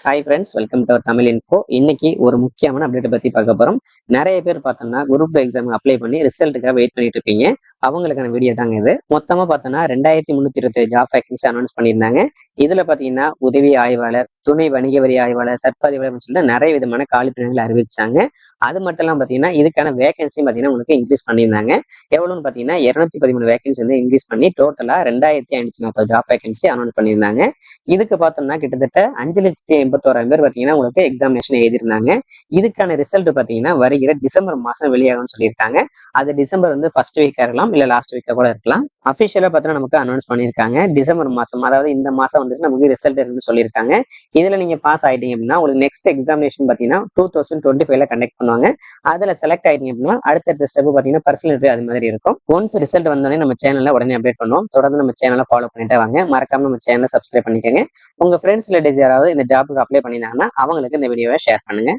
Hi friends, welcome to our Tamil info. இன்னைக்கு ஒரு முக்கியமான அப்டேட் பத்தி பார்க்க போறோம். நிறைய பேர் பார்த்தோம்னா குரூப் எக்ஸாம் அப்ளை பண்ணி ரிசல்ட்டுக்காக வெயிட் பண்ணிட்டு இருப்பீங்க. அவங்களுக்கான வீடியோ தாங்க இது. மொத்தமா பார்த்தோம்னா 2327 ஜாப் வேகன்சி அனௌன்ஸ் பண்ணியிருந்தாங்க. இதுல பாத்தீங்கன்னா உதவி ஆய்வாளர், துணை வணிக வரி ஆய்வாளர், சர்பாதிவாளர் சொல்லிட்டு நிறைய விதமான காலிப்பணிகளை அறிவிச்சாங்க. அது மட்டும் இல்லாம பாத்தீங்கன்னா இதுக்கான வேகன்சி பாத்தீங்கன்னா உங்களுக்கு இன்க்ரீஸ் பண்ணியிருந்தாங்க. எவ்வளவுன்னு பாத்தீங்கன்னா 213 வேகன்சி வந்து இன்க்ரீஸ் பண்ணி டோட்டலா 2540 ஜாப் வேகன்சி அனௌன்ஸ் பண்ணியிருந்தாங்க. இதுக்கு பார்த்தோம்னா கிட்டத்தட்ட 5,81,000 பேர் பாத்தீங்கன்னா உங்களுக்கு எக்ஸாமினேஷன் எழுதிருந்தாங்க. இதுக்கான ரிசல்ட் பாத்தீங்கன்னா வருகிற டிசம்பர் மாசம் வெளியாகும்னு சொல்லியிருக்காங்க. அது டிசம்பர் வந்து ஃபர்ஸ்ட் வீக்கா இருக்கலாம், இல்ல லாஸ்ட் வீக்கா கூட இருக்கலாம். அபிஷியலா பார்த்தா நமக்கு அனௌன்ஸ் பண்ணியிருக்காங்க. டிசம்பர் மாசம், அதாவது இந்த மாசம் வந்துட்டு நமக்கு ரிசல்ட் இருக்குன்னு சொல்லியிருக்காங்க. இதுல நீங்க பாஸ் ஆயிட்டீங்க அப்படின்னா உங்களுக்கு நெக்ஸ்ட் எக்ஸாமினேஷன் பாத்தீங்கன்னா 2025ல கண்டக்ட் பண்ணுவாங்க. அதுல செலக்ட் ஆயிட்டீங்க அப்படின்னா அடுத்தடுத்த ஸ்டெப் பாத்தீங்கன்னா பர்சனல் இன்டர்வியூ அது மாதிரி இருக்கும். ஒன்ஸ் ரிசல்ட் வந்தோடனே நம்ம சேனல்ல உடனே அப்டேட் பண்ணுவோம். தொடர்ந்து நம்ம சேனலை ஃபாலோ பண்ணிட்டே வாங்க. மறக்காம நம்ம சேனலை சப்ஸ்கிரைப் பண்ணிக்கோங்க. உங்க ஃப்ரெண்ட்ஸ் ரிலேட்டிவ்ஸ் யாராவது இந்த ஜாப்புக்கு அப்ளை பண்ணியிருந்தாங்கன்னா அவங்களுக்கு இந்த வீடியோவை ஷேர் பண்ணுங்க.